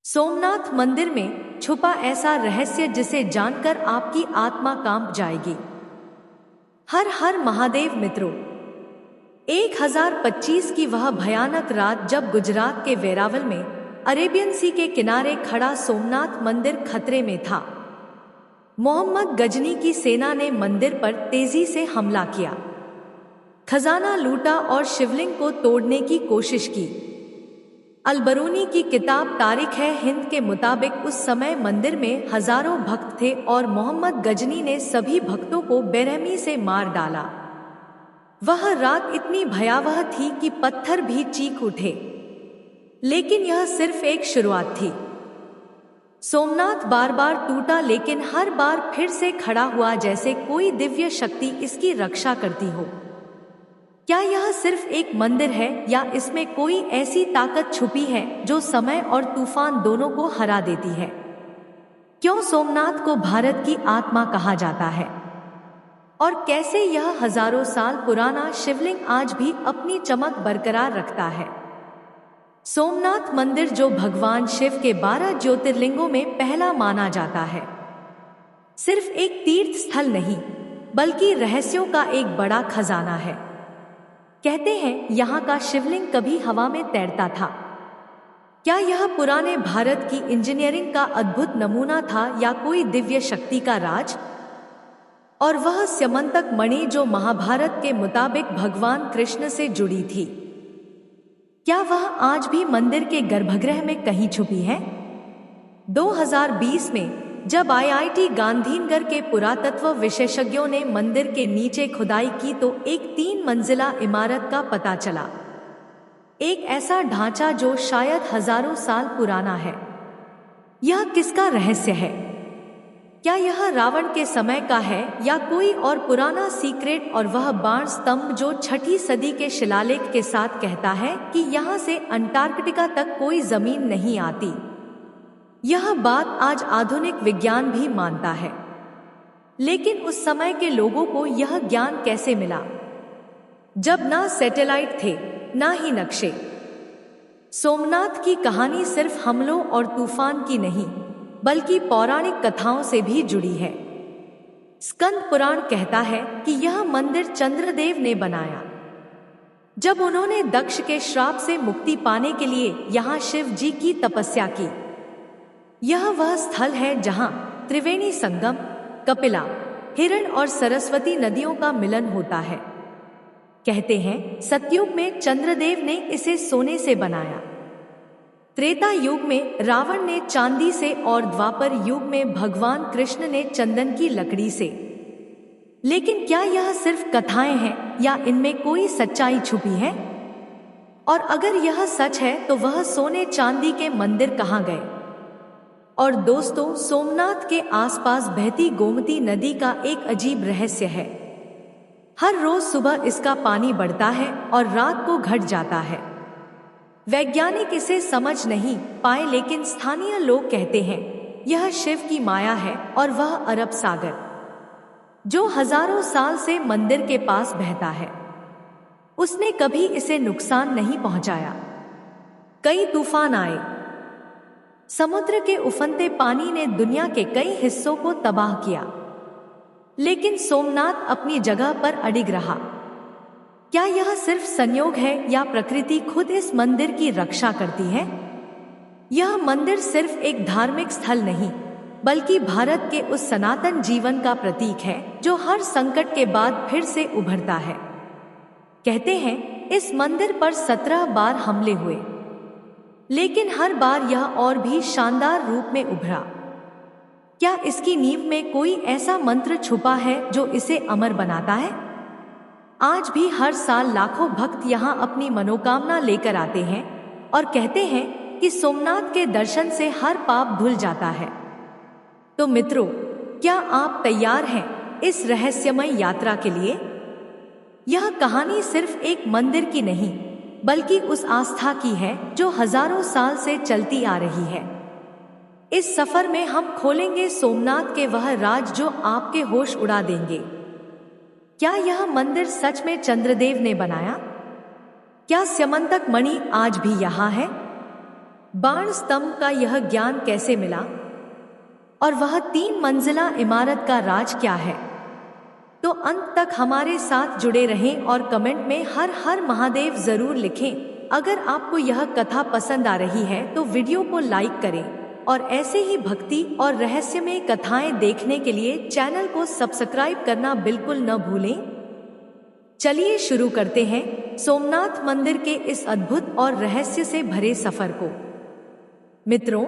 सोमनाथ मंदिर में छुपा ऐसा रहस्य जिसे जानकर आपकी आत्मा कांप जाएगी। हर हर महादेव मित्रों, 1025 की वह भयानक रात जब गुजरात के वेरावल में अरेबियन सी के किनारे खड़ा सोमनाथ मंदिर खतरे में था। मोहम्मद गजनी की सेना ने मंदिर पर तेजी से हमला किया, खजाना लूटा और शिवलिंग को तोड़ने की कोशिश की। अलबरूनी की किताब तारीख है हिंद के मुताबिक उस समय मंदिर में हजारों भक्त थे और मोहम्मद गजनी ने सभी भक्तों को बेरहमी से मार डाला। वह रात इतनी भयावह थी कि पत्थर भी चीख उठे। लेकिन यह सिर्फ एक शुरुआत थी। सोमनाथ बार बार टूटा, लेकिन हर बार फिर से खड़ा हुआ, जैसे कोई दिव्य शक्ति इसकी रक्षा करती हो। क्या यह सिर्फ एक मंदिर है या इसमें कोई ऐसी ताकत छुपी है जो समय और तूफान दोनों को हरा देती है? क्यों सोमनाथ को भारत की आत्मा कहा जाता है? और कैसे यह हजारों साल पुराना शिवलिंग आज भी अपनी चमक बरकरार रखता है? सोमनाथ मंदिर, जो भगवान शिव के 12 ज्योतिर्लिंगों में पहला माना जाता है, सिर्फ एक तीर्थ स्थल नहीं बल्कि रहस्यों का एक बड़ा खजाना है। कहते हैं यहाँ का शिवलिंग कभी हवा में तैरता था। क्या यह पुराने भारत की इंजीनियरिंग का अद्भुत नमूना था या कोई दिव्य शक्ति का राज? और वह स्यमंतक मणि जो महाभारत के मुताबिक भगवान कृष्ण से जुड़ी थी, क्या वह आज भी मंदिर के गर्भगृह में कहीं छुपी है? 2020 में जब IIT गांधीनगर के पुरातत्व विशेषज्ञों ने मंदिर के नीचे खुदाई की तो एक 3 मंजिला इमारत का पता चला। एक ऐसा ढांचा जो शायद हजारों साल पुराना है। यह किसका रहस्य है? क्या यह रावण के समय का है या कोई और पुराना सीक्रेट? और वह बाण स्तंभ जो 6ठी सदी के शिलालेख के साथ कहता है कि यहाँ से अंटार्कटिका तक कोई जमीन नहीं आती। यह बात आज आधुनिक विज्ञान भी मानता है। लेकिन उस समय के लोगों को यह ज्ञान कैसे मिला जब ना सैटेलाइट थे ना ही नक्शे? सोमनाथ की कहानी सिर्फ हमलों और तूफान की नहीं बल्कि पौराणिक कथाओं से भी जुड़ी है। स्कंद पुराण कहता है कि यह मंदिर चंद्रदेव ने बनाया जब उन्होंने दक्ष के श्राप से मुक्ति पाने के लिए यहाँ शिव जी की तपस्या की। यह वह स्थल है जहां त्रिवेणी संगम, कपिला, हिरण और सरस्वती नदियों का मिलन होता है। कहते हैं सतयुग में चंद्रदेव ने इसे सोने से बनाया, त्रेता युग में रावण ने चांदी से और द्वापर युग में भगवान कृष्ण ने चंदन की लकड़ी से। लेकिन क्या यह सिर्फ कथाएं हैं या इनमें कोई सच्चाई छुपी है? और अगर यह सच है तो वह सोने चांदी के मंदिर कहाँ गए? और दोस्तों, सोमनाथ के आसपास बहती गोमती नदी का एक अजीब रहस्य है। हर रोज सुबह इसका पानी बढ़ता है और रात को घट जाता है। वैज्ञानिक इसे समझ नहीं पाए, लेकिन स्थानीय लोग कहते हैं यह शिव की माया है और वह अरब सागर, जो हजारों साल से मंदिर के पास बहता है, उसने कभी इसे नुकसान नहीं पहुंचाया। कई तूफान आए, समुद्र के उफनते पानी ने दुनिया के कई हिस्सों को तबाह किया, लेकिन सोमनाथ अपनी जगह पर अडिग रहा। क्या यह सिर्फ संयोग है या प्रकृति खुद इस मंदिर की रक्षा करती है? यह मंदिर सिर्फ एक धार्मिक स्थल नहीं बल्कि भारत के उस सनातन जीवन का प्रतीक है जो हर संकट के बाद फिर से उभरता है। कहते हैं इस मंदिर पर 17 बार हमले हुए, लेकिन हर बार यह और भी शानदार रूप में उभरा। क्या इसकी नींव में कोई ऐसा मंत्र छुपा है जो इसे अमर बनाता है? आज भी हर साल लाखों भक्त यहाँ अपनी मनोकामना लेकर आते हैं और कहते हैं कि सोमनाथ के दर्शन से हर पाप धुल जाता है। तो मित्रों, क्या आप तैयार हैं इस रहस्यमय यात्रा के लिए? यह कहानी सिर्फ एक मंदिर की नहीं बल्कि उस आस्था की है जो हजारों साल से चलती आ रही है। इस सफर में हम खोलेंगे सोमनाथ के वह राज जो आपके होश उड़ा देंगे। क्या यह मंदिर सच में चंद्रदेव ने बनाया? क्या स्यमंतक मणि आज भी यहाँ है? बाण स्तंभ का यह ज्ञान कैसे मिला और वह 3 मंजिला इमारत का राज क्या है? तो अंत तक हमारे साथ जुड़े रहें और कमेंट में हर हर महादेव जरूर लिखें। अगर आपको यह कथा पसंद आ रही है तो वीडियो को लाइक करें और ऐसे ही भक्ति और रहस्यमय कथाएं देखने के लिए चैनल को सब्सक्राइब करना बिल्कुल न भूलें। चलिए शुरू करते हैं सोमनाथ मंदिर के इस अद्भुत और रहस्य से भरे सफर को। मित्रों,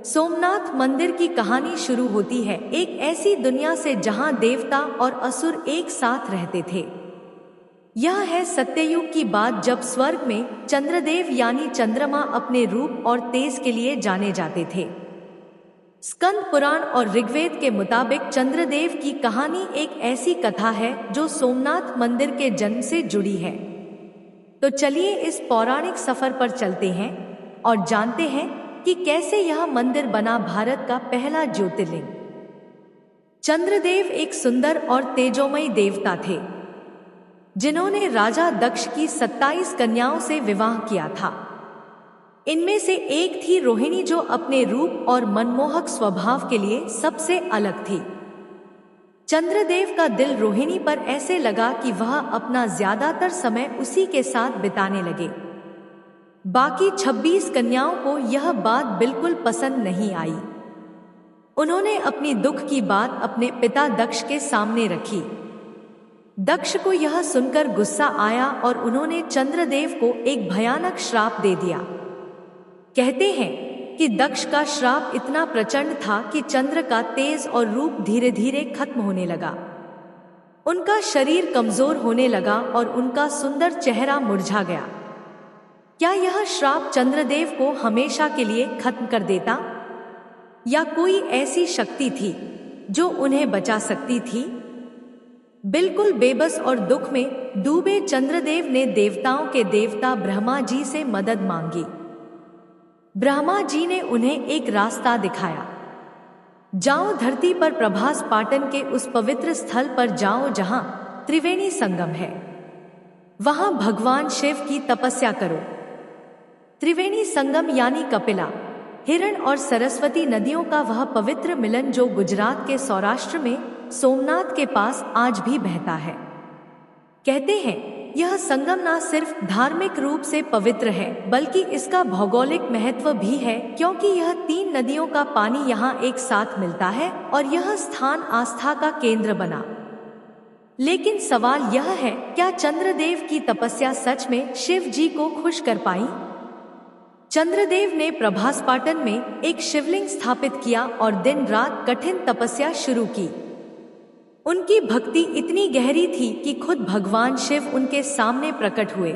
सोमनाथ मंदिर की कहानी शुरू होती है एक ऐसी दुनिया से जहां देवता और असुर एक साथ रहते थे। यह है सत्ययुग की बात, जब स्वर्ग में चंद्रदेव यानी चंद्रमा अपने रूप और तेज के लिए जाने जाते थे। स्कंद पुराण और ऋग्वेद के मुताबिक चंद्रदेव की कहानी एक ऐसी कथा है जो सोमनाथ मंदिर के जन्म से जुड़ी है। तो चलिए इस पौराणिक सफर पर चलते हैं और जानते हैं कि कैसे यह मंदिर बना, भारत का पहला ज्योतिर्लिंग। चंद्रदेव एक सुंदर और तेजोमयी देवता थे जिन्होंने राजा दक्ष की 27 कन्याओं से विवाह किया था। इनमें से एक थी रोहिणी, जो अपने रूप और मनमोहक स्वभाव के लिए सबसे अलग थी। चंद्रदेव का दिल रोहिणी पर ऐसे लगा कि वह अपना ज्यादातर समय उसी के साथ बिताने लगे। बाकी 26 कन्याओं को यह बात बिल्कुल पसंद नहीं आई। उन्होंने अपनी दुख की बात अपने पिता दक्ष के सामने रखी। दक्ष को यह सुनकर गुस्सा आया और उन्होंने चंद्रदेव को एक भयानक श्राप दे दिया। कहते हैं कि दक्ष का श्राप इतना प्रचंड था कि चंद्र का तेज और रूप धीरे धीरे खत्म होने लगा। उनका शरीर कमजोर होने लगा और उनका सुंदर चेहरा मुरझा गया। क्या यह श्राप चंद्रदेव को हमेशा के लिए खत्म कर देता, या कोई ऐसी शक्ति थी जो उन्हें बचा सकती थी? बिल्कुल बेबस और दुख में डूबे चंद्रदेव ने देवताओं के देवता ब्रह्मा जी से मदद मांगी। ब्रह्मा जी ने उन्हें एक रास्ता दिखाया। जाओ, धरती पर प्रभास पाटन के उस पवित्र स्थल पर जाओ जहां त्रिवेणी संगम है। वहां भगवान शिव की तपस्या करो। त्रिवेणी संगम यानी कपिला, हिरण और सरस्वती नदियों का वह पवित्र मिलन जो गुजरात के सौराष्ट्र में सोमनाथ के पास आज भी बहता है। कहते हैं यह संगम न सिर्फ धार्मिक रूप से पवित्र है बल्कि इसका भौगोलिक महत्व भी है, क्योंकि यह 3 नदियों का पानी यहाँ एक साथ मिलता है और यह स्थान आस्था का केंद्र बना। लेकिन सवाल यह है, क्या चंद्रदेव की तपस्या सच में शिव जी को खुश कर पाई? चंद्रदेव ने प्रभासपाटन में एक शिवलिंग स्थापित किया और दिन रात कठिन तपस्या शुरू की। उनकी भक्ति इतनी गहरी थी कि खुद भगवान शिव उनके सामने प्रकट हुए।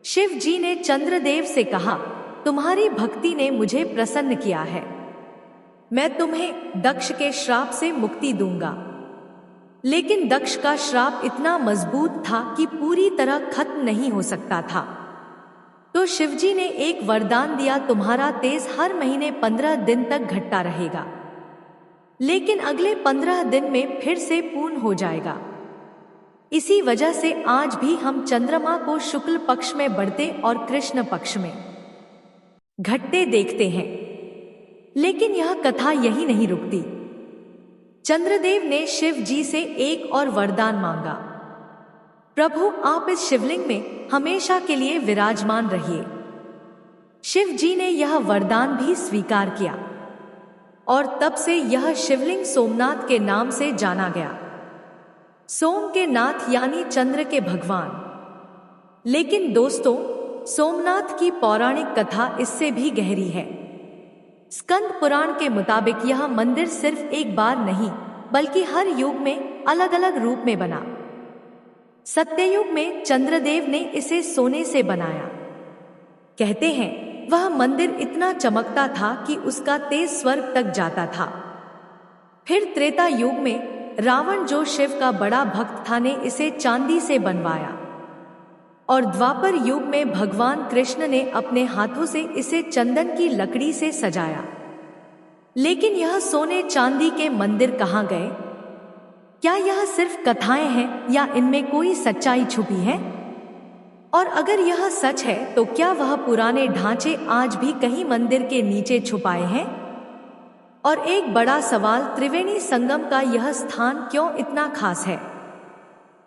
शिव जी ने चंद्रदेव से कहा, तुम्हारी भक्ति ने मुझे प्रसन्न किया है। मैं तुम्हें दक्ष के श्राप से मुक्ति दूंगा। लेकिन दक्ष का श्राप इतना मजबूत था कि पूरी तरह खत्म नहीं हो सकता था। तो शिवजी ने एक वरदान दिया, तुम्हारा तेज हर महीने 15 दिन तक घटता रहेगा, लेकिन अगले 15 दिन में फिर से पूर्ण हो जाएगा। इसी वजह से आज भी हम चंद्रमा को शुक्ल पक्ष में बढ़ते और कृष्ण पक्ष में घटते देखते हैं। लेकिन यह कथा यही नहीं रुकती। चंद्रदेव ने शिव जी से एक और वरदान मांगा, प्रभु आप इस शिवलिंग में हमेशा के लिए विराजमान रहिए। शिव जी ने यह वरदान भी स्वीकार किया और तब से यह शिवलिंग सोमनाथ के नाम से जाना गया। सोम के नाथ यानी चंद्र के भगवान। लेकिन दोस्तों, सोमनाथ की पौराणिक कथा इससे भी गहरी है। स्कंद पुराण के मुताबिक यह मंदिर सिर्फ एक बार नहीं बल्कि हर युग में अलग अलग रूप में बना। सत्ययुग में चंद्रदेव ने इसे सोने से बनाया। कहते हैं वह मंदिर इतना चमकता था कि उसका तेज स्वर्ग तक जाता था। फिर त्रेता युग में रावण, जो शिव का बड़ा भक्त था, ने इसे चांदी से बनवाया और द्वापर युग में भगवान कृष्ण ने अपने हाथों से इसे चंदन की लकड़ी से सजाया। लेकिन यह सोने चांदी के मंदिर कहाँ गए? क्या यह सिर्फ कथाएं हैं या इनमें कोई सच्चाई छुपी है? और अगर यह सच है तो क्या वह पुराने ढांचे आज भी कहीं मंदिर के नीचे छुपाए हैं? और एक बड़ा सवाल, त्रिवेणी संगम का यह स्थान क्यों इतना खास है?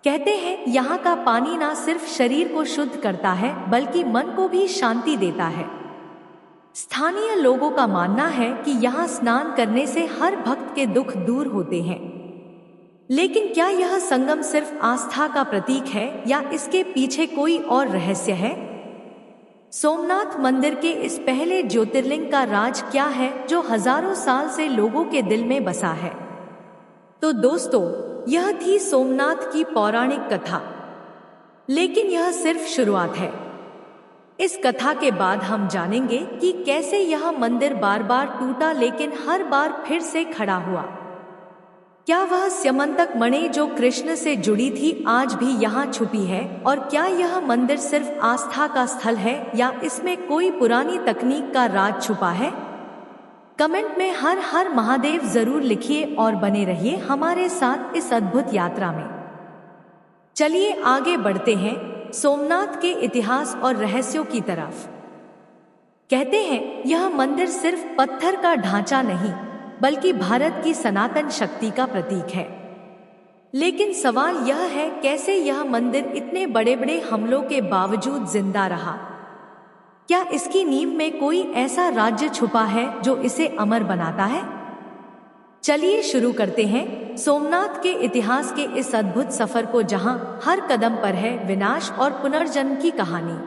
कहते हैं यहाँ का पानी ना सिर्फ शरीर को शुद्ध करता है बल्कि मन को भी शांति देता है। स्थानीय लोगों का मानना है कि यहाँ स्नान करने से हर भक्त के दुख दूर होते हैं। लेकिन क्या यह संगम सिर्फ आस्था का प्रतीक है या इसके पीछे कोई और रहस्य है? सोमनाथ मंदिर के इस पहले ज्योतिर्लिंग का राज क्या है जो हजारों साल से लोगों के दिल में बसा है? तो दोस्तों, यह थी सोमनाथ की पौराणिक कथा। लेकिन यह सिर्फ शुरुआत है। इस कथा के बाद हम जानेंगे कि कैसे यह मंदिर बार बार टूटा लेकिन हर बार फिर से खड़ा हुआ। क्या वह स्यमंतक मणि जो कृष्ण से जुड़ी थी आज भी यहाँ छुपी है? और क्या यह मंदिर सिर्फ आस्था का स्थल है या इसमें कोई पुरानी तकनीक का राज छुपा है? कमेंट में हर हर महादेव जरूर लिखिए और बने रहिए हमारे साथ इस अद्भुत यात्रा में। चलिए आगे बढ़ते हैं सोमनाथ के इतिहास और रहस्यों की तरफ। कहते हैं यह मंदिर सिर्फ पत्थर का ढांचा नहीं बल्कि भारत की सनातन शक्ति का प्रतीक है। लेकिन सवाल यह है, कैसे यह मंदिर इतने बड़े बड़े हमलों के बावजूद जिंदा रहा? क्या इसकी नींव में कोई ऐसा राज्य छुपा है जो इसे अमर बनाता है? चलिए शुरू करते हैं सोमनाथ के इतिहास के इस अद्भुत सफर को, जहां हर कदम पर है विनाश और पुनर्जन्म की कहानी।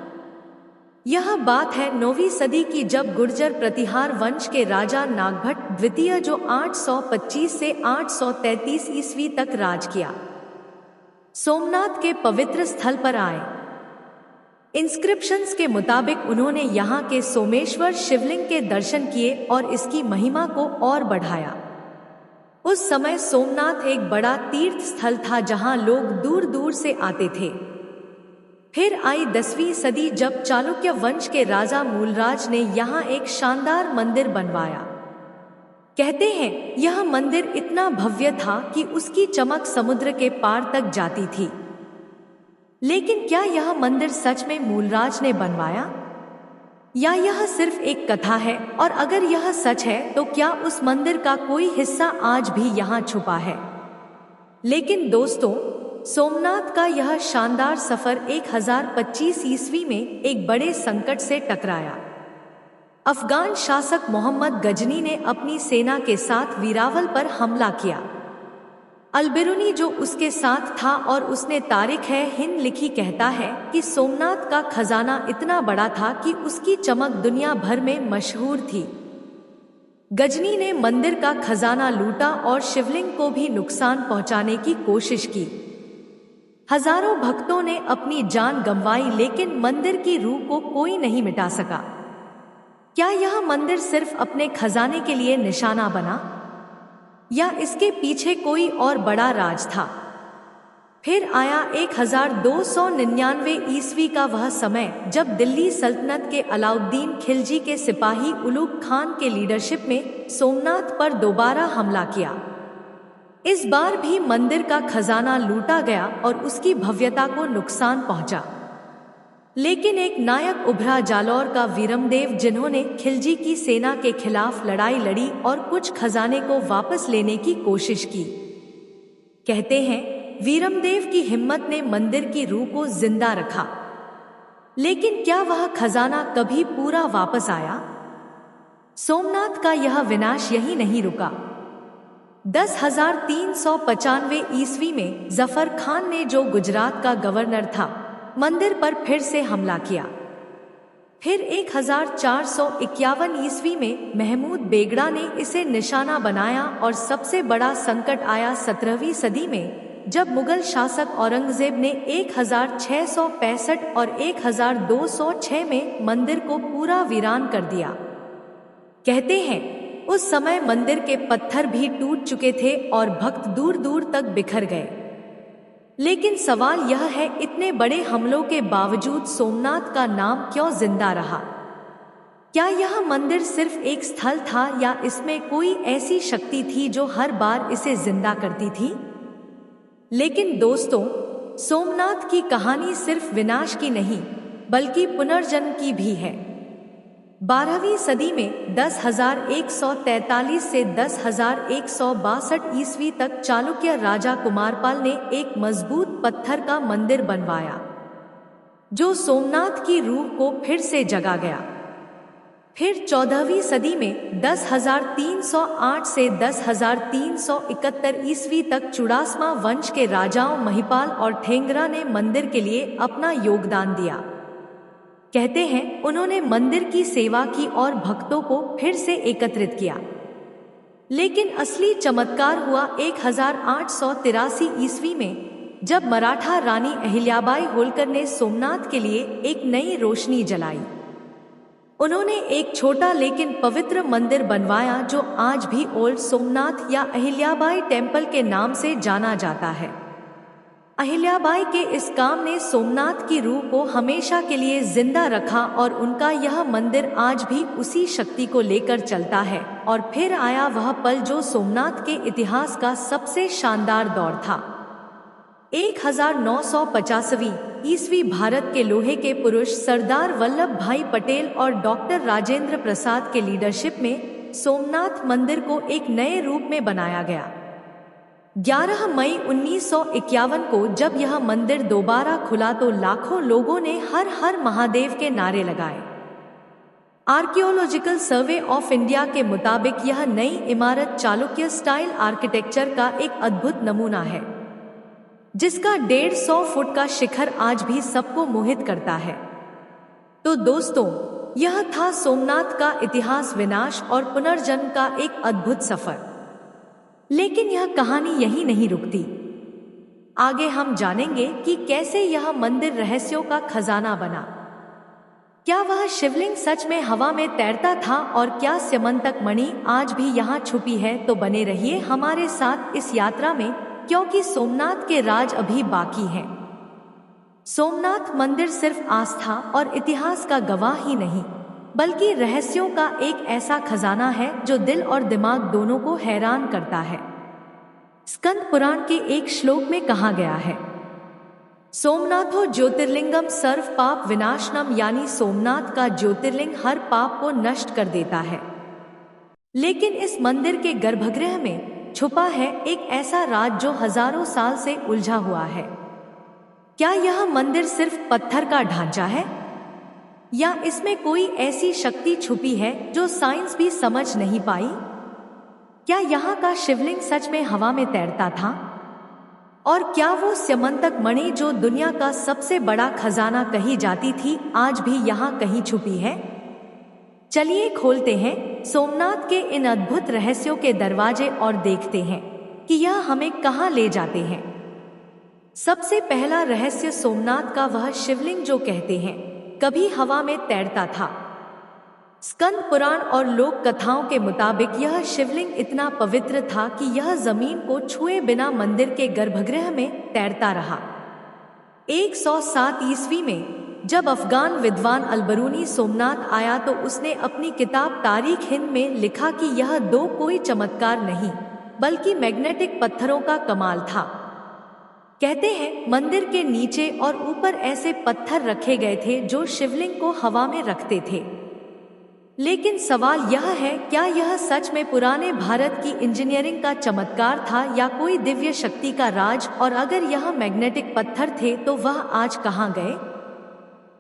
यह बात है 9वीं सदी की, जब गुर्जर प्रतिहार वंश के राजा नागभट्ट द्वितीय, जो 825 से 833 ईस्वी तक राज किया, सोमनाथ के पवित्र स्थल पर आए। इंस्क्रिप्शंस के मुताबिक उन्होंने यहाँ के सोमेश्वर शिवलिंग के दर्शन किए और इसकी महिमा को और बढ़ाया। उस समय सोमनाथ एक बड़ा तीर्थ स्थल था जहाँ लोग दूर दूर से आते थे। फिर आई 10वीं सदी, जब चालुक्य वंश के राजा मूलराज ने यहाँ एक शानदार मंदिर बनवाया। कहते हैं यह मंदिर इतना भव्य था कि उसकी चमक समुद्र के पार तक जाती थी। लेकिन क्या यह मंदिर सच में मूलराज ने बनवाया या यह सिर्फ एक कथा है? और अगर यह सच है तो क्या उस मंदिर का कोई हिस्सा आज भी यहाँ छुपा है? लेकिन दोस्तों, सोमनाथ का यह शानदार सफर 1025 ईस्वी में एक बड़े संकट से टकराया। अफगान शासक मोहम्मद गजनी ने अपनी सेना के साथ वीरावल पर हमला किया। अलबिरुनी जो उसके साथ था और उसने तारीख है हिंद लिखी, कहता है कि सोमनाथ का खजाना इतना बड़ा था कि उसकी चमक दुनिया भर में मशहूर थी। गजनी ने मंदिर का खजाना लूटा और शिवलिंग को भी नुकसान पहुंचाने की कोशिश की। हजारों भक्तों ने अपनी जान गंवाई, लेकिन मंदिर की रूह को कोई नहीं मिटा सका। क्या यह मंदिर सिर्फ अपने खजाने के लिए निशाना बना या इसके पीछे कोई और बड़ा राज था? फिर आया 1299 ईस्वी का वह समय, जब दिल्ली सल्तनत के अलाउद्दीन खिलजी के सिपाही उलुग खान के लीडरशिप में सोमनाथ पर दोबारा हमला किया। इस बार भी मंदिर का खजाना लूटा गया और उसकी भव्यता को नुकसान पहुंचा। लेकिन एक नायक उभरा, जालौर का वीरमदेव, जिन्होंने खिलजी की सेना के खिलाफ लड़ाई लड़ी और कुछ खजाने को वापस लेने की कोशिश की। कहते हैं वीरमदेव की हिम्मत ने मंदिर की रूह को जिंदा रखा। लेकिन क्या वह खजाना कभी पूरा वापस आया? सोमनाथ का यह विनाश यही नहीं रुका। 10,395 ईस्वी में जफर खान ने, जो गुजरात का गवर्नर था, मंदिर पर फिर से हमला किया। फिर 1451 ईस्वी में महमूद बेगड़ा ने इसे निशाना बनाया और सबसे बड़ा संकट आया 17वीं सदी में, जब मुगल शासक औरंगजेब ने 1665 और 1206 में मंदिर को पूरा वीरान कर दिया। कहते हैं उस समय मंदिर के पत्थर भी टूट चुके थे और भक्त दूर दूर तक बिखर गए। लेकिन सवाल यह है, इतने बड़े हमलों के बावजूद सोमनाथ का नाम क्यों जिंदा रहा? क्या यह मंदिर सिर्फ एक स्थल था या इसमें कोई ऐसी शक्ति थी जो हर बार इसे जिंदा करती थी? लेकिन दोस्तों, सोमनाथ की कहानी सिर्फ विनाश की नहीं बल्कि पुनर्जन्म की भी है। 12वीं सदी में 10,143 से 10,162 ईस्वी तक चालुक्य राजा कुमारपाल ने एक मजबूत पत्थर का मंदिर बनवाया जो सोमनाथ की रूह को फिर से जगा गया। फिर 14वीं सदी में 10,308 से 10,371 ईस्वी तक चुड़ासमा वंश के राजाओं महिपाल और ठेंगरा ने मंदिर के लिए अपना योगदान दिया। कहते हैं उन्होंने मंदिर की सेवा की और भक्तों को फिर से एकत्रित किया। लेकिन असली चमत्कार हुआ 1883 ईस्वी में, जब मराठा रानी अहिल्याबाई होलकर ने सोमनाथ के लिए एक नई रोशनी जलाई। उन्होंने एक छोटा लेकिन पवित्र मंदिर बनवाया जो आज भी ओल्ड सोमनाथ या अहिल्याबाई टेम्पल के नाम से जाना जाता है। अहिल्याबाई के इस काम ने सोमनाथ की रूह को हमेशा के लिए जिंदा रखा और उनका यह मंदिर आज भी उसी शक्ति को लेकर चलता है। और फिर आया वह पल जो सोमनाथ के इतिहास का सबसे शानदार दौर था। 1950वीं ईस्वी भारत के लोहे के पुरुष सरदार वल्लभ भाई पटेल और डॉक्टर राजेंद्र प्रसाद के लीडरशिप में सोमनाथ मंदिर को एक नए रूप में बनाया गया। 11 मई 1951 को जब यह मंदिर दोबारा खुला तो लाखों लोगों ने हर हर महादेव के नारे लगाए। आर्कियोलॉजिकल सर्वे ऑफ इंडिया के मुताबिक यह नई इमारत चालुक्य स्टाइल आर्किटेक्चर का एक अद्भुत नमूना है, जिसका 150 फुट का शिखर आज भी सबको मोहित करता है। तो दोस्तों, यह था सोमनाथ का इतिहास, विनाश और पुनर्जन्म का एक अद्भुत सफर। लेकिन यह कहानी यहीं नहीं रुकती। आगे हम जानेंगे कि कैसे यह मंदिर रहस्यों का खजाना बना। क्या वह शिवलिंग सच में हवा में तैरता था और क्या स्यमंतक मणि आज भी यहाँ छुपी है? तो बने रहिए हमारे साथ इस यात्रा में, क्योंकि सोमनाथ के राज अभी बाकी हैं। सोमनाथ मंदिर सिर्फ आस्था और इतिहास का गवाह ही नहीं बल्कि रहस्यों का एक ऐसा खजाना है जो दिल और दिमाग दोनों को हैरान करता है। स्कंद पुराण के एक श्लोक में कहा गया है, सोमनाथो ज्योतिर्लिंगम सर्व पाप विनाशनम, यानी सोमनाथ का ज्योतिर्लिंग हर पाप को नष्ट कर देता है। लेकिन इस मंदिर के गर्भगृह में छुपा है एक ऐसा राज जो हजारों साल से उलझा हुआ है। क्या यह मंदिर सिर्फ पत्थर का ढांचा है या इसमें कोई ऐसी शक्ति छुपी है जो साइंस भी समझ नहीं पाई? क्या यहाँ का शिवलिंग सच में हवा में तैरता था? और क्या वो स्यमंतक मणि जो दुनिया का सबसे बड़ा खजाना कही जाती थी आज भी यहाँ कहीं छुपी है? चलिए खोलते हैं सोमनाथ के इन अद्भुत रहस्यों के दरवाजे और देखते हैं कि यह हमें कहाँ ले जाते हैं। सबसे पहला रहस्य सोमनाथ का वह शिवलिंग जो कहते हैं कभी हवा में तैरता था। स्कंद पुराण और लोक कथाओं के मुताबिक यह शिवलिंग इतना पवित्र था कि यह जमीन को छुए बिना मंदिर के गर्भगृह में तैरता रहा। 107 ईस्वी में जब अफगान विद्वान अलबरूनी सोमनाथ आया तो उसने अपनी किताब तारीख हिंद में लिखा कि यह दो कोई चमत्कार नहीं बल्कि मैग्नेटिक पत्थरों का कमाल था। कहते हैं मंदिर के नीचे और ऊपर ऐसे पत्थर रखे गए थे जो शिवलिंग को हवा में रखते थे। लेकिन सवाल यह है, क्या यह सच में पुराने भारत की इंजीनियरिंग का चमत्कार था या कोई दिव्य शक्ति का राज? और अगर यह मैग्नेटिक पत्थर थे तो वह आज कहाँ गए?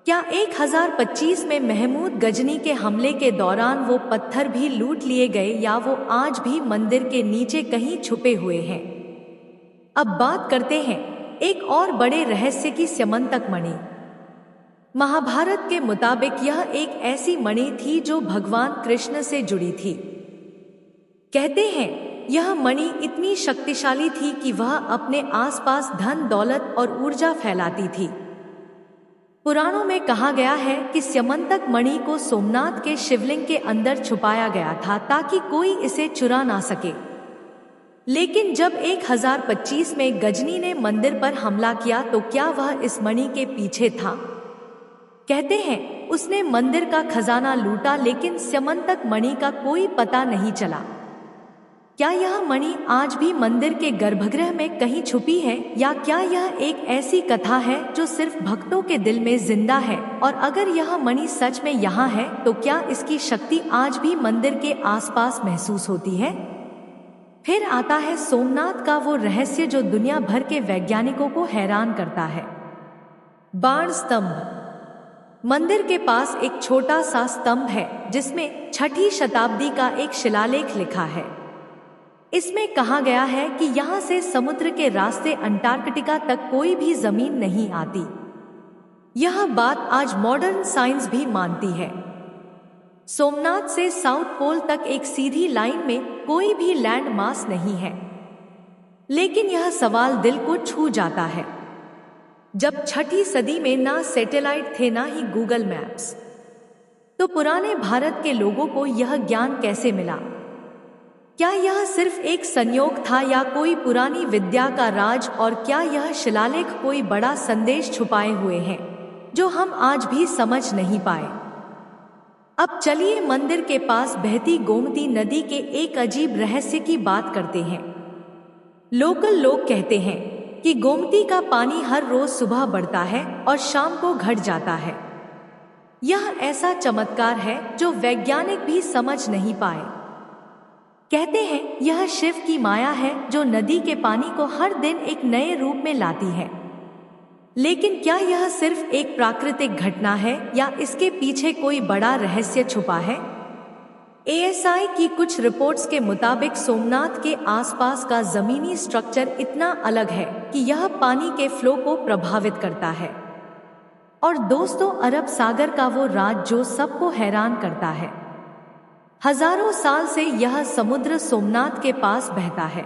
क्या 1025 में महमूद गजनी के हमले के दौरान वो पत्थर भी लूट लिए गए या वो आज भी मंदिर के नीचे कहीं छुपे हुए हैं? अब बात करते हैं एक और बड़े रहस्य की, स्यमंतक मणि। महाभारत के मुताबिक यह एक ऐसी मणि थी जो भगवान कृष्ण से जुड़ी थी। कहते हैं यह मणि इतनी शक्तिशाली थी कि वह अपने आसपास धन दौलत और ऊर्जा फैलाती थी। पुराणों में कहा गया है कि स्यमंतक मणि को सोमनाथ के शिवलिंग के अंदर छुपाया गया था ताकि कोई इसे चुरा ना सके। लेकिन जब 1025 में गजनी ने मंदिर पर हमला किया तो क्या वह इस मणि के पीछे था? कहते हैं उसने मंदिर का खजाना लूटा लेकिन स्यमंतक मणि का कोई पता नहीं चला। क्या यह मणि आज भी मंदिर के गर्भगृह में कहीं छुपी है, या क्या यह एक ऐसी कथा है जो सिर्फ भक्तों के दिल में जिंदा है? और अगर यह मणि सच में यहाँ है तो क्या इसकी शक्ति आज भी मंदिर के आसपास महसूस होती है? फिर आता है सोमनाथ का वो रहस्य जो दुनिया भर के वैज्ञानिकों को हैरान करता है। बाण स्तंभ। मंदिर के पास एक छोटा सा स्तंभ है जिसमें 6ठी शताब्दी का एक शिलालेख लिखा है। इसमें कहा गया है कि यहाँ से समुद्र के रास्ते अंटार्कटिका तक कोई भी जमीन नहीं आती। यह बात आज मॉडर्न साइंस भी मानती है। सोमनाथ से साउथ पोल तक एक सीधी लाइन में कोई भी लैंड मास नहीं है, लेकिन यह सवाल दिल को छू जाता है। जब 6ठी सदी में ना सैटेलाइट थे ना ही गूगल मैप्स, तो पुराने भारत के लोगों को यह ज्ञान कैसे मिला? क्या यह सिर्फ एक संयोग था या कोई पुरानी विद्या का राज? और क्या यह शिलालेख कोई बड़ा संदेश छुपाए हुए हैं जो हम आज भी समझ नहीं पाए? अब चलिए मंदिर के पास बहती गोमती नदी के एक अजीब रहस्य की बात करते हैं। लोकल लोग कहते हैं कि गोमती का पानी हर रोज सुबह बढ़ता है और शाम को घट जाता है। यह ऐसा चमत्कार है जो वैज्ञानिक भी समझ नहीं पाए। कहते हैं यह शिव की माया है जो नदी के पानी को हर दिन एक नए रूप में लाती है। लेकिन क्या यह सिर्फ एक प्राकृतिक घटना है या इसके पीछे कोई बड़ा रहस्य छुपा है? एएसआई की कुछ रिपोर्ट्स के मुताबिक सोमनाथ के आसपास का जमीनी स्ट्रक्चर इतना अलग है कि यह पानी के फ्लो को प्रभावित करता है। और दोस्तों, अरब सागर का वो राज जो सबको हैरान करता है। हजारों साल से यह समुद्र सोमनाथ के पास बहता है,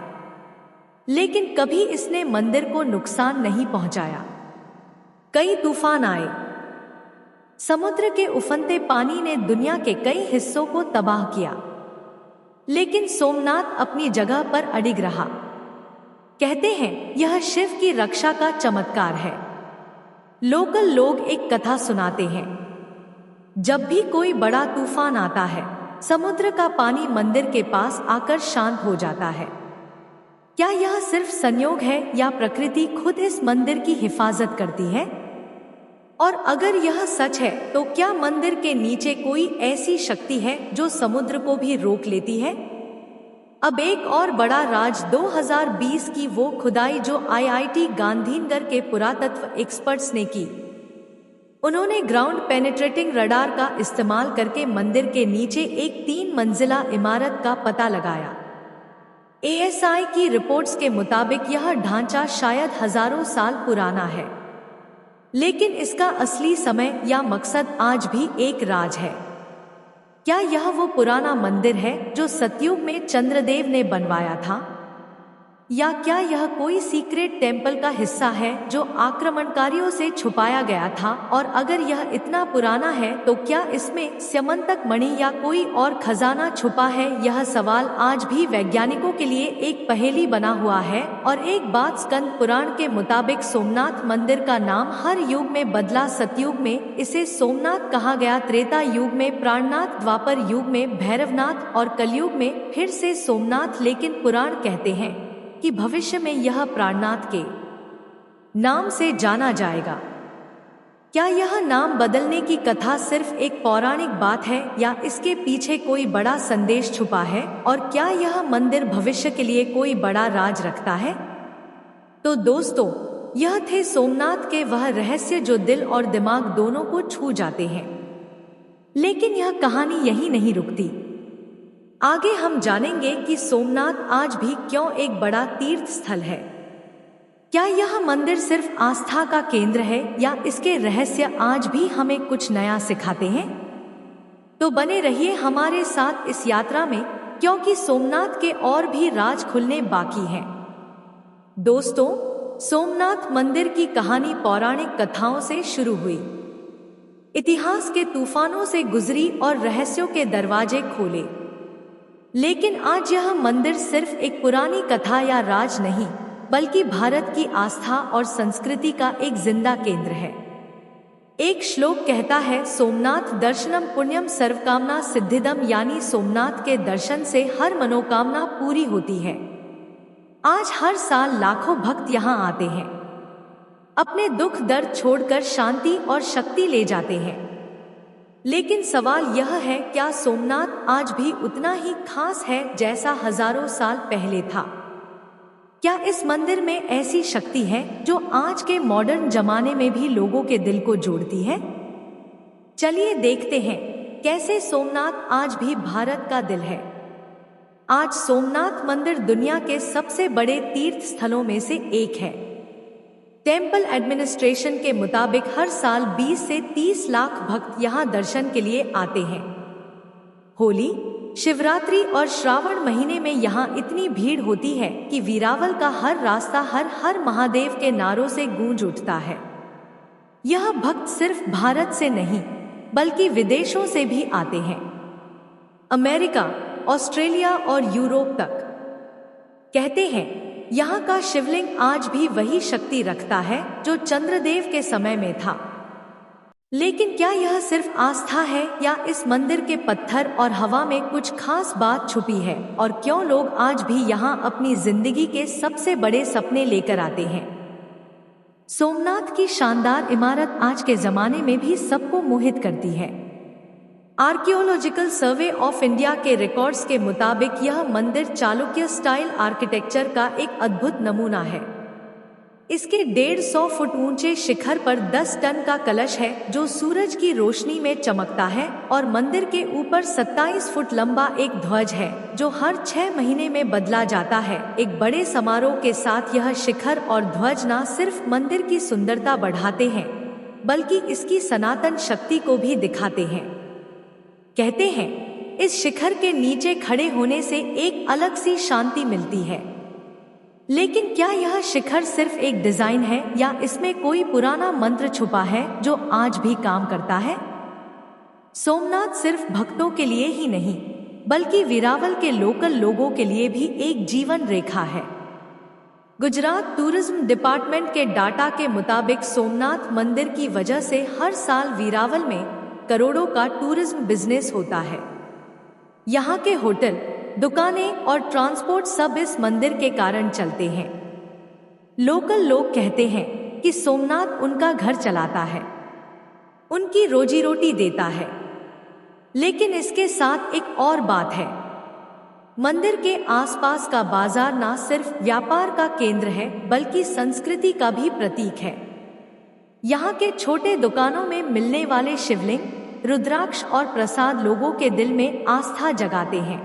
लेकिन कभी इसने मंदिर को नुकसान नहीं पहुंचाया। कई तूफान आए, समुद्र के उफनते पानी ने दुनिया के कई हिस्सों को तबाह किया, लेकिन सोमनाथ अपनी जगह पर अडिग रहा। कहते हैं यह शिव की रक्षा का चमत्कार है। लोकल लोग एक कथा सुनाते हैं, जब भी कोई बड़ा तूफान आता है समुद्र का पानी मंदिर के पास आकर शांत हो जाता है। क्या यह सिर्फ संयोग है या प्रकृति खुद इस मंदिर की हिफाजत करती है? और अगर यह सच है तो क्या मंदिर के नीचे कोई ऐसी शक्ति है जो समुद्र को भी रोक लेती है? अब एक और बड़ा राज 2020 की वो खुदाई जो आईआईटी गांधीनगर के पुरातत्व एक्सपर्ट्स ने की। उन्होंने ग्राउंड पेनिट्रेटिंग रडार का इस्तेमाल करके मंदिर के नीचे एक 3 मंजिला इमारत का पता लगाया। एएसआई की रिपोर्ट्स के मुताबिक यह ढांचा शायद हजारों साल पुराना है, लेकिन इसका असली समय या मकसद आज भी एक राज है। क्या यह वो पुराना मंदिर है जो सतयुग में चंद्रदेव ने बनवाया था, या क्या यह कोई सीक्रेट टेम्पल का हिस्सा है जो आक्रमणकारियों से छुपाया गया था? और अगर यह इतना पुराना है तो क्या इसमें स्यमंतक मणि या कोई और खजाना छुपा है? यह सवाल आज भी वैज्ञानिकों के लिए एक पहेली बना हुआ है। और एक बात, स्कंद पुराण के मुताबिक सोमनाथ मंदिर का नाम हर युग में बदला। सतयुग में इसे सोमनाथ कहा गया, त्रेता युग में प्राणनाथ, द्वापर युग में भैरवनाथ और कलयुग में फिर से सोमनाथ। लेकिन पुराण कहते हैं कि भविष्य में यह प्राणनाथ के नाम से जाना जाएगा। क्या यह नाम बदलने की कथा सिर्फ एक पौराणिक बात है या इसके पीछे कोई बड़ा संदेश छुपा है? और क्या यह मंदिर भविष्य के लिए कोई बड़ा राज रखता है? तो दोस्तों, यह थे सोमनाथ के वह रहस्य जो दिल और दिमाग दोनों को छू जाते हैं। लेकिन यह कहानी यहीं नहीं रुकती। आगे हम जानेंगे कि सोमनाथ आज भी क्यों एक बड़ा तीर्थ स्थल है। क्या यह मंदिर सिर्फ आस्था का केंद्र है या इसके रहस्य आज भी हमें कुछ नया सिखाते हैं? तो बने रहिए हमारे साथ इस यात्रा में, क्योंकि सोमनाथ के और भी राज खुलने बाकी हैं। दोस्तों, सोमनाथ मंदिर की कहानी पौराणिक कथाओं से शुरू हुई, इतिहास के तूफानों से गुजरी और रहस्यों के दरवाजे खोले। लेकिन आज यह मंदिर सिर्फ एक पुरानी कथा या राज नहीं, बल्कि भारत की आस्था और संस्कृति का एक जिंदा केंद्र है। एक श्लोक कहता है, सोमनाथ दर्शनम पुण्यम सर्वकामना सिद्धिदम, यानी सोमनाथ के दर्शन से हर मनोकामना पूरी होती है। आज हर साल लाखों भक्त यहाँ आते हैं, अपने दुख दर्द छोड़कर शांति और शक्ति ले जाते हैं। लेकिन सवाल यह है, क्या सोमनाथ आज भी उतना ही खास है जैसा हजारों साल पहले था? क्या इस मंदिर में ऐसी शक्ति है जो आज के मॉडर्न जमाने में भी लोगों के दिल को जोड़ती है? चलिए देखते हैं कैसे सोमनाथ आज भी भारत का दिल है। आज सोमनाथ मंदिर दुनिया के सबसे बड़े तीर्थ स्थलों में से एक है। टेम्पल एडमिनिस्ट्रेशन के मुताबिक हर साल 20 से 30 लाख भक्त यहाँ दर्शन के लिए आते हैं। होली, शिवरात्रि और श्रावण महीने में यहाँ इतनी भीड़ होती है कि वीरावल का हर रास्ता हर हर महादेव के नारों से गूंज उठता है। यह भक्त सिर्फ भारत से नहीं बल्कि विदेशों से भी आते हैं, अमेरिका, ऑस्ट्रेलिया और यूरोप तक। कहते हैं यहाँ का शिवलिंग आज भी वही शक्ति रखता है जो चंद्रदेव के समय में था। लेकिन क्या यह सिर्फ आस्था है या इस मंदिर के पत्थर और हवा में कुछ खास बात छुपी है? और क्यों लोग आज भी यहाँ अपनी जिंदगी के सबसे बड़े सपने लेकर आते हैं? सोमनाथ की शानदार इमारत आज के जमाने में भी सबको मोहित करती है। आर्कियोलॉजिकल सर्वे ऑफ इंडिया के रिकॉर्ड्स के मुताबिक यह मंदिर चालुक्य स्टाइल आर्किटेक्चर का एक अद्भुत नमूना है। इसके 150 फुट ऊंचे शिखर पर 10 टन का कलश है जो सूरज की रोशनी में चमकता है, और मंदिर के ऊपर 27 फुट लंबा एक ध्वज है जो हर 6 महीने में बदला जाता है। एक बड़े समारोह के साथ यह शिखर और ध्वज न सिर्फ मंदिर की सुंदरता बढ़ाते हैं बल्कि इसकी सनातन शक्ति को भी दिखाते हैं। कहते हैं इस शिखर के नीचे खड़े होने से एक अलग सी शांति मिलती है। लेकिन क्या यह शिखर सिर्फ एक डिजाइन है या इसमें कोई पुराना मंत्र छुपा है जो आज भी काम करता है? सोमनाथ सिर्फ भक्तों के लिए ही नहीं बल्कि वीरावल के लोकल लोगों के लिए भी एक जीवन रेखा है। गुजरात टूरिज्म डिपार्टमेंट के डाटा के मुताबिक सोमनाथ मंदिर की वजह से हर साल वीरावल में करोड़ों का टूरिज्म बिजनेस होता है। यहाँ के होटल, दुकानें और ट्रांसपोर्ट सब इस मंदिर के कारण चलते हैं। लोकल लोग कहते हैं कि सोमनाथ उनका घर चलाता है, उनकी रोजी रोटी देता है। लेकिन इसके साथ एक और बात है, मंदिर के आसपास का बाजार न सिर्फ व्यापार का केंद्र है बल्कि संस्कृति का भी प्रतीक है। यहाँ के छोटे दुकानों में मिलने वाले शिवलिंग, रुद्राक्ष और प्रसाद लोगों के दिल में आस्था जगाते हैं।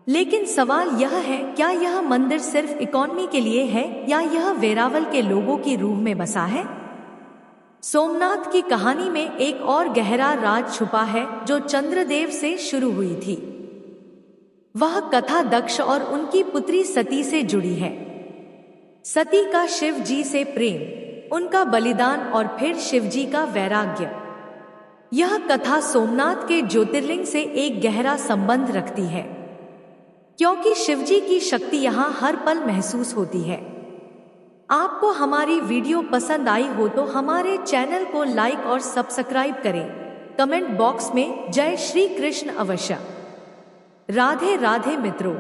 लेकिन सवाल यह है, क्या यह मंदिर सिर्फ इकोनॉमी के लिए है या यह वेरावल के लोगों की रूह में बसा है? सोमनाथ की कहानी में एक और गहरा राज छुपा है जो चंद्रदेव से शुरू हुई थी। वह कथा दक्ष और उनकी पुत्री सती से जुड़ी है। सती का शिव जी से प्रेम, उनका बलिदान और फिर शिवजी का वैराग्य। यह कथा सोमनाथ के ज्योतिर्लिंग से एक गहरा संबंध रखती है क्योंकि शिवजी की शक्ति यहाँ हर पल महसूस होती है। आपको हमारी वीडियो पसंद आई हो तो हमारे चैनल को लाइक और सब्सक्राइब करें। कमेंट बॉक्स में जय श्री कृष्ण अवश्य। राधे राधे मित्रों।